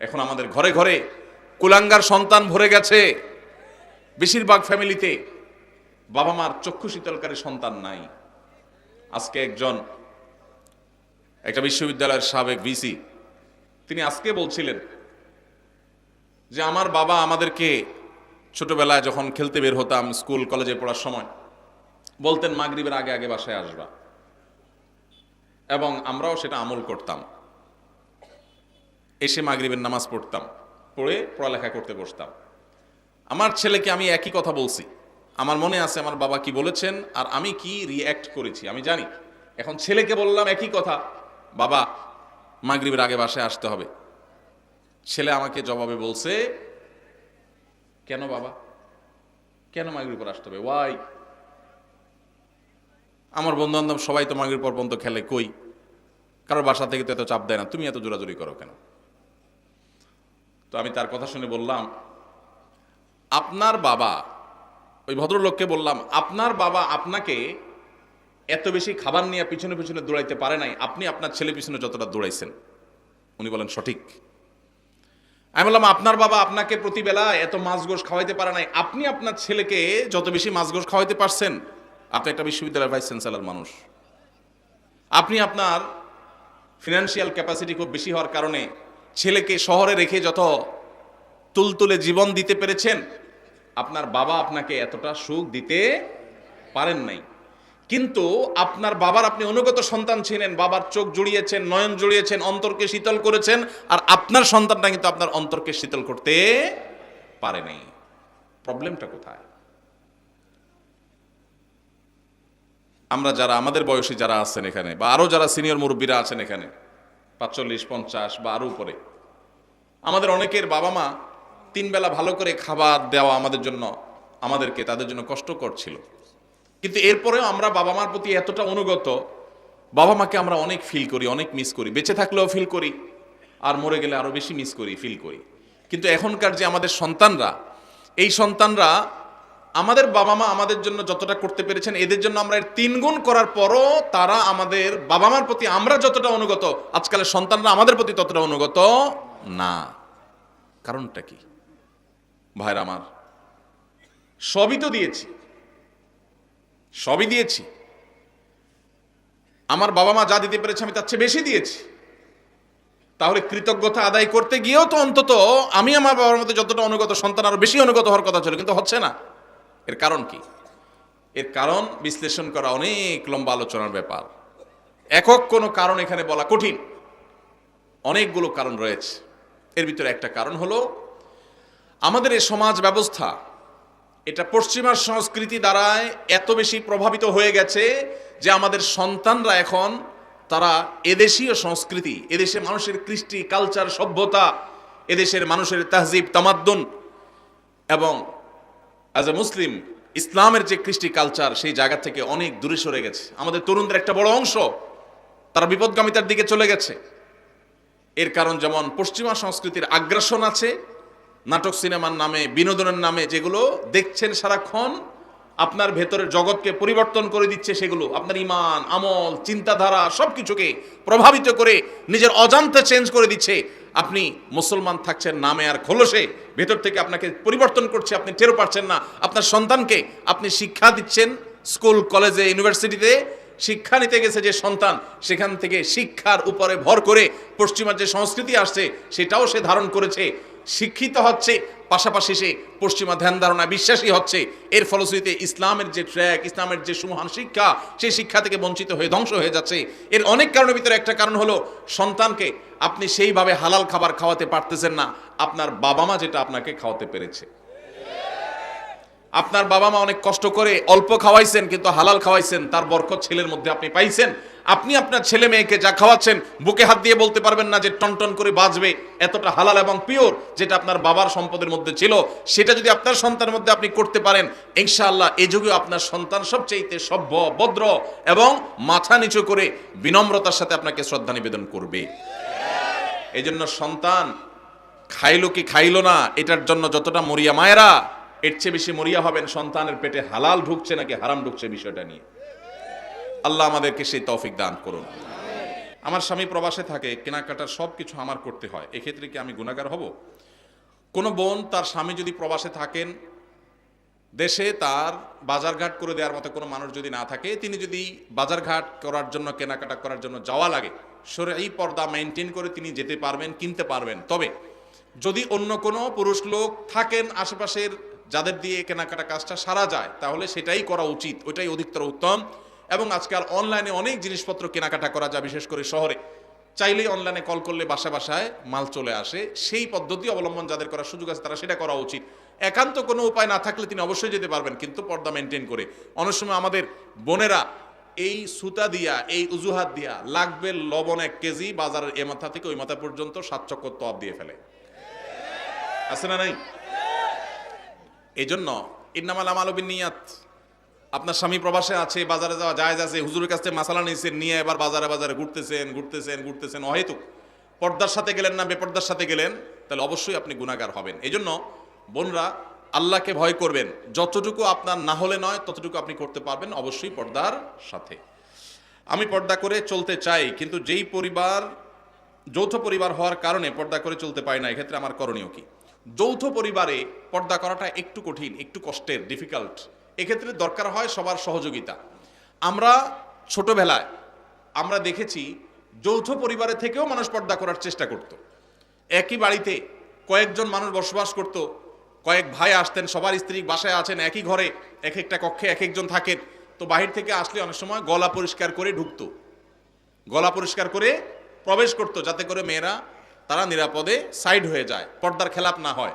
এখন আমাদের ঘরে ঘরে কুলাঙ্গার সন্তান ভরে গেছে। বেশিরভাগ ফ্যামিলিতে বাবা মার চক্ষু শীতলকারী সন্তান নাই। আজকে একটা বিশ্ববিদ্যালয়ের সাবেক ভিসি তিনি আজকে বলছিলেন যে আমার বাবা আমাদেরকে ছোটবেলায় যখন খেলতে বের হতাম, স্কুল কলেজে পড়ার সময় বলতেন মাগরিবের আগে আগে বাসায় আসবা, এবং আমরাও সেটা আমল করতাম। এসে মাগরিবের নামাজ পড়তাম, পড়ে পড়ালেখা করতে বসতাম। আমার ছেলেকে আমি একই কথা বলছি, আমার মনে আছে আমার বাবা কি বলেছেন আর আমি কি রিঅ্যাক্ট করেছি আমি জানি। এখন ছেলেকে বললাম একই কথা, বাবা মাগরিবের আগে বাসায় আসতে হবে। ছেলে আমাকে জবাবে বলছে, কেন বাবা, কেন মাগরিব পর আসতে হবে, ওয়াই? আমার বন্ধু বান্ধব সবাই তো মাগরিব পর্যন্ত খেলে, কই কারোর বাসা থেকে তো এত চাপ দেয় না, তুমি এত জোরাজুরি করো কেন? তো আমি তার কথা শুনে বললাম, আপনার বাবা, ওই ভদ্রলোককে বললাম, আপনার বাবা আপনাকে এত বেশি খাবার নিয়ে পিছনে পিছনে দৌড়াইতে পারে নাই, আপনি আপনার ছেলে পিছনে যতটা দৌড়াইছেন। উনি বলেন সঠিক। আমি বললাম, আপনার বাবা আপনাকে প্রতিবেলা এত মাছ গোশ খাওয়াইতে পারে নাই, আপনি আপনার ছেলেকে যত বেশি মাছ গোশ খাওয়াইতে পারছেন। আপনি একটা বিশ্ববিদ্যালয়ের ভাইস চ্যান্সেলর মানুষ, আপনি আপনার ফিনান্সিয়াল ক্যাপাসিটি খুব বেশি হওয়ার কারণে ছেলেকে শহরে রেখে যত তুলতুলে জীবন দিতে পেরেছেন, আপনার বাবা আপনাকে এতটা সুখ দিতে পারেন নাই। কিন্তু আপনার বাবার আপনি অনুগত সন্তান ছিলেন, বাবার চোখ জুড়িয়েছেন, নয়ন জুড়িয়েছেন, অন্তরকে শীতল করেছেন, আর আপনার সন্তানটা কিন্তু আপনার অন্তরকে শীতল করতে পারে নাই। প্রবলেমটা কোথায়? আমরা যারা আমাদের বয়সী যারা আছেন এখানে, বা আরো যারা সিনিয়র মুরব্বীরা আছেন এখানে 45, 50 বা আরো উপরে, আমাদের অনেকের বাবা মা 3 বেলা ভালো করে খাবার দেওয়া আমাদেরকে তাদের জন্য কষ্টকর ছিল। কিন্তু এরপরেও আমরা বাবা মার প্রতি এতটা অনুগত, বাবা মাকে আমরা অনেক ফিল করি, অনেক মিস করি। বেঁচে থাকলেও ফিল করি, আর মরে গেলে আরো বেশি মিস করি, ফিল করি। কিন্তু এখনকার যে আমাদের সন্তানরা, এই সন্তানরা আমাদের বাবা মা আমাদের জন্য যতটা করতে পেরেছেন, এদের জন্য আমরা এর 3 গুণ করার পরও তারা আমাদের বাবা মার প্রতি আমরা যতটা অনুগত, আজকালের সন্তানরা আমাদের প্রতি ততটা অনুগত না। কারণটা কি ভাইরা আমার? সবই তো দিয়েছি, সবই দিয়েছি। আমার বাবা মা যা দিতে পেরেছে আমি তার চেয়ে বেশি দিয়েছি। তাহলে কৃতজ্ঞতা আদায় করতে গিয়েও তো অন্তত আমি আমার বাবার মধ্যে যতটা অনুগত, সন্তান আরো বেশি অনুগত হওয়ার কথা ছিল, কিন্তু হচ্ছে না। এর কারণ কি? এর কারণ বিশ্লেষণ করা অনেক লম্বা আলোচনার ব্যাপার। একক কোনো কারণ এখানে বলা কঠিন, অনেকগুলো কারণ রয়েছে। এর ভিতরে একটা কারণ হলো আমাদের এই সমাজ ব্যবস্থা, এটা পশ্চিমা সংস্কৃতি দ্বারায় এত বেশি প্রভাবিত হয়ে গেছে যে আমাদের সন্তানরা এখন তারা এদেশীয় সংস্কৃতি, এদেশের মানুষের কৃষ্টি, কালচার, সভ্যতা, এদেশের মানুষের তাহজিব, তামাদ্দুন এবং অ্যাজ এ মুসলিম ইসলামের যে কৃষ্টি কালচার, সেই জায়গা থেকে অনেক দূরে সরে গেছে। আমাদের তরুণদের একটা বড় অংশ তারা বিপদগামিতার দিকে চলে গেছে। এর কারণ যেমন পশ্চিমা সংস্কৃতির আগ্রাসন আছে, নাটক সিনেমার নামে, বিনোদনের নামে যেগুলো দেখছেন সারাক্ষণ, আপনার ভেতরের জগৎকে পরিবর্তন করে দিচ্ছে। সেগুলো আপনার ইমান, আমল, চিন্তাধারা সবকিছুকে প্রভাবিত করে নিজের অজান্তে চেঞ্জ করে দিচ্ছে। আপনি মুসলমান থাকছেন নামে আর খোলসে, ভেতর থেকে আপনাকে পরিবর্তন করছে, আপনি টেরও পাচ্ছেন না। আপনার সন্তানকে আপনি শিক্ষা দিচ্ছেন, স্কুল, কলেজে, ইউনিভার্সিটিতে শিক্ষা নিতে গেছে যে সন্তান, সেখান থেকে শিক্ষার উপরে ভর করে পশ্চিমার যে সংস্কৃতি আসছে সেটাও সে ধারণ করেছে, শিক্ষিত হচ্ছে, পাশাপাশি সে পশ্চিমা ধ্যান ধারণা বিশ্বাসী হচ্ছে। এর ফলশ্রুতিতে ইসলামের যে ট্র্যাক, ইসলামের যে সুমহান শিক্ষা, সেই শিক্ষা থেকে বঞ্চিত হয়ে ধ্বংস হয়ে যাচ্ছে। এর অনেক কারণের ভিতরে একটা কারণ হলো সন্তানকে আপনি সেইভাবে হালাল খাবার খাওয়াতে পারতেছেন না আপনার বাবা মা যেটা আপনাকে খাওয়াতে পেরেছে। আপনার বাবা মা অনেক কষ্ট করে অল্প খাওয়াইছেন, কিন্তু হালাল খাওয়াইছেন, তার বরকত ছেলের মধ্যে আপনি পাইছেন। আপনি আপনার ছেলে মেয়েকে যা খাওয়াচ্ছেন বুকে হাত দিয়ে বলতে পারবেন না যে টনটন করে বাঁচবে, এতটা হালাল এবং পিওর যেটা আপনার বাবার সম্পদের মধ্যে ছিল, সেটা যদি আপনার সন্তানের মধ্যে আপনি করতে পারেন, ইনশাআল্লাহ এই যুগে আপনার সন্তান সবচেয়ে সভ্য, ভদ্র এবং মাথা নিচু করে বিনম্রতার সাথে আপনাকে শ্রদ্ধা নিবেদন করবে। এই জন্য সন্তান খাইলো কি খাইলো না এটার জন্য যতটা মরিয়া মায়েরা, এর চেয়ে বেশি মরিয়া হবেন সন্তানের পেটে হালাল ঢুকছে নাকি হারাম ঢুকছে বিষয়টা নিয়ে। আল্লাহ আমাদেরকে সেই তৌফিক দান করুন। আমার স্বামী প্রবাসে থাকে, কেনাকাটার সব কিছু আমার করতে হয়, এক্ষেত্রে কি আমি গুনাহগার হব? কোনো বোন তার স্বামী যদি প্রবাসে থাকেন, দেশে তার বাজারঘাট করে দেওয়ার মতো কোনো মানুষ যদি না থাকে, তিনি যদি বাজারঘাট করার জন্য, কেনাকাটা করার জন্য যাওয়া লাগে, শরঈ পর্দা মেনটেন করে তিনি যেতে পারবেন, কিনতে পারবেন। তবে যদি অন্য কোনো পুরুষ লোক থাকেন আশেপাশের, যাদের দিয়ে কেনাকাটা কাজটা সারা যায়, তাহলে সেটাই করা উচিত, ওইটাই অধিকতর উত্তম। এবং আজকাল অনলাইনে অনেক জিনিসপত্র কেনাকাটা করা যায়, বিশেষ করে শহরে চাইলেই অনলাইনে কল করলে বাসায় বাসায় মাল চলে আসে। সেই পদ্ধতি অবলম্বন যাদের করার সুযোগ আছে তারা সেটা করা উচিত। একান্ত কোনো উপায় না থাকলে তিনি অবশ্যই যেতে পারবেন, কিন্তু পর্দা মেনটেন করে। অনেক সময় আমাদের বোনেরা এই সুতা দিয়া, এই উজুহাত দিয়া লাগবে লবণ 1 কেজি, বাজারের এ মাথা থেকে ওই মাথা পর্যন্ত 7 চক্কর তওয়াব দিয়ে ফেলে, আছে না নাই? এই জন্য ইন্নামাল আমালু বিন্নিয়াত। আপনার স্বামী প্রবাসে আছে, বাজারে যাওয়া জায়েজ আছে, হুজুরের কাছ থেকে মাসালা নিয়েছেন, নিয়ে এবার বাজারে বাজারে ঘুরতেছেন অহেতুক। পর্দার সাথে গেলেন না বেপর্দার সাথে গেলেন, তাহলে অবশ্যই আপনি গুনাহগার হবেন। এই জন্য বোনরা আল্লাহকে ভয় করবেন, যতটুকু আপনার না হলে নয় ততটুকু আপনি করতে পারবেন, অবশ্যই পর্দার সাথে। আমি পর্দা করে চলতে চাই, কিন্তু যেই পরিবার যৌথ পরিবার হওয়ার কারণে পর্দা করে চলতে পারি না, এক্ষেত্রে আমার করণীয় কি? যৌথ পরিবারে পর্দা করাটা একটু কঠিন, একটু কষ্টের, ডিফিকাল্ট। এক্ষেত্রে দরকার হয় সবার সহযোগিতা। আমরা ছোটবেলায় আমরা দেখেছি যৌথ পরিবারে থেকেও মানুষ পর্দা করার চেষ্টা করত। একই বাড়িতে কয়েকজন মানুষ বসবাস করত, কয়েক ভাই আসতেন, সবার স্ত্রী বাসায় আছেন, একই ঘরে এক একটা কক্ষে এক একজন থাকেন। তো বাহির থেকে আসলে অনেক সময় গলা পরিষ্কার করে ঢুকতো, গলা পরিষ্কার করে প্রবেশ করত, যাতে করে মেয়েরা তারা নিরাপদে সাইড হয়ে যায়, পর্দার খেলাপ না হয়।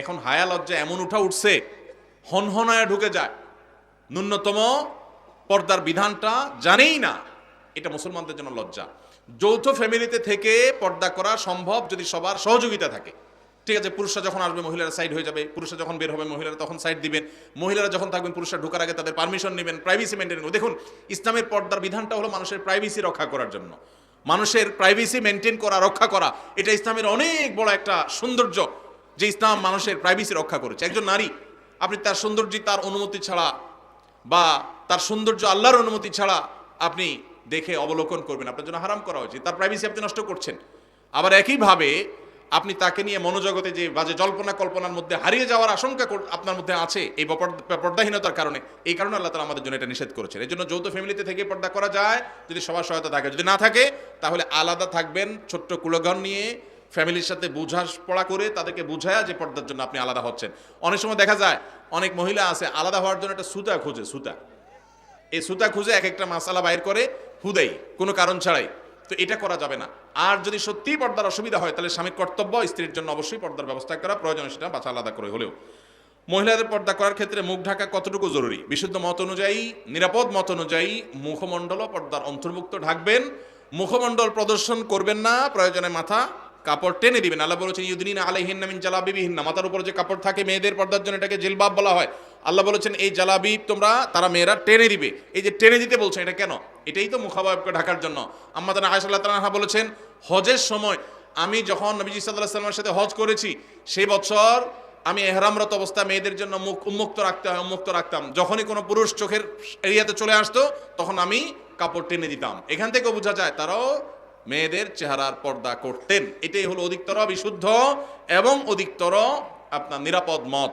এখন হায়া লজ্জা এমন উঠছে, হনহনায় ঢুকে যায়, ন্যূনতম পর্দার বিধানটা জানেই না। এটা মুসলমানদের জন্য লজ্জা। যৌথ ফ্যামিলিতে থেকে পর্দা করা সম্ভব যদি সবার সহযোগিতা থাকে। ঠিক আছে, পুরুষরা যখন আসবে মহিলারা সাইড হয়ে যাবে, পুরুষরা যখন বের হবে মহিলারা তখন সাইড দিবেন, মহিলারা যখন থাকবেন পুরুষরা ঢোকার আগে তাদের পারমিশন নেবেন, প্রাইভেসি মেনটেন করবেন। দেখুন, ইসলামের পর্দার বিধানটা হলো মানুষের প্রাইভেসি রক্ষা করার জন্য, মানুষের প্রাইভেসি মেনটেন করা, রক্ষা করা। এটা ইসলামের অনেক বড় একটা সৌন্দর্য যে ইসলাম মানুষের প্রাইভেসি রক্ষা করেছে। একজন নারী, আপনি তার সৌন্দর্য তার অনুমতি ছাড়া বা তার সৌন্দর্য আল্লাহর অনুমতি ছাড়া আপনি দেখে অবলোকন করবেন, আপনার জন্য হারাম করা হয়েছে, তার প্রাইভেসি আপনি নষ্ট করছেন। আবার একইভাবে আপনি তাকে নিয়ে মনোজগতে যে বাজে জল্পনা কল্পনার মধ্যে হারিয়ে যাওয়ার আশঙ্কা আপনার মধ্যে আছে এই পর্দাহীনতার কারণে, এই কারণে আল্লাহ তাআলা আমাদের জন্য এটা নিষেধ করেছেন। এই জন্য যৌথ ফ্যামিলিতে থেকে পর্দা করা যায় যদি সবার সহায়তা থাকে, যদি না থাকে তাহলে আলাদা থাকবেন, ছোট্ট কুলঘর নিয়ে ফ্যামিলির সাথে পড়া করে তাদেরকে বুঝায়া যে পর্দার জন্য আপনি আলাদা হচ্ছেন। অনেক সময় দেখা যায় অনেক মহিলা আছে আলাদা হওয়ার জন্য একটা সুতা খোঁজে, সুতা, এই সুতা খুঁজে এক একটা মাসালা বাইর করে হুদাই, কোনো কারণ ছাড়াই। তো এটা করা যাবে না। আর যদি সত্যিই পর্দার অসুবিধা হয় তাহলে স্বামীর কর্তব্য স্ত্রীর জন্য অবশ্যই পর্দার ব্যবস্থা করা প্রয়োজনে, সেটা বাছা আলাদা করে হলেও। মহিলাদের পর্দা করার ক্ষেত্রে মুখ ঢাকা কতটুকু জরুরি? বিশুদ্ধ মত অনুযায়ী, নিরাপদ মত অনুযায়ী মুখমণ্ডল পর্দার অন্তর্ভুক্ত ঢাকবেন, মুখমণ্ডল প্রদর্শন করবেন না, প্রয়োজনে মাথা কাপড় টেনে দিবেন। আল্লাহ বলেছেন ইউদিনিনা আলাইহিন্না মিন জালাবিবিহিন্না, মাথার উপর যে কাপড় থাকে মেয়েদের পর্দার জন্য এটাকে জিলবাব বলা হয়। আল্লাহ বলেছেন এই জালাবিব তোমরা, তারা মেয়েরা টেনে দিবে। এই যে টেনে দিতে বলছেন এটা কেন? এটাই তো মুখাবয়বকে ঢাকার জন্য। আম্মা জানা আয়েশা রাদিয়াল্লাহু তাআলা বলেছেন হজের সময় আমি যখন নবীজি সাল্লাল্লাহু আলাইহি ওয়াসাল্লামের সাথে হজ করেছি, সেই বছর আমি ইহরামরত অবস্থা মেয়েদের জন্য মুখ উন্মুক্ত রাখতাম। যখনই কোনো পুরুষ চোখের এরিয়াতে চলে আসতো তখন আমি কাপড় টেনে দিতাম। এখান থেকে বোঝা যায় তারাও মেয়েদের চেহারার পর্দা করতেন। এটাই হলো অধিকতর বিশুদ্ধ এবং অধিকতর আপনার নিরাপদ মত।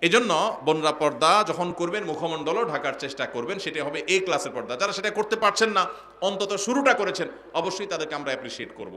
এজন্য বোনরা পর্দা যখন করবেন মুখমণ্ডলও ঢাকার চেষ্টা করবেন, সেটা হবে এ ক্লাসের পর্দা। যারা সেটা করতে পারছেন না, অন্তত শুরুটা করেছেন, অবশ্যই তাদেরকে আমরা অ্যাপ্রিসিয়েট করব।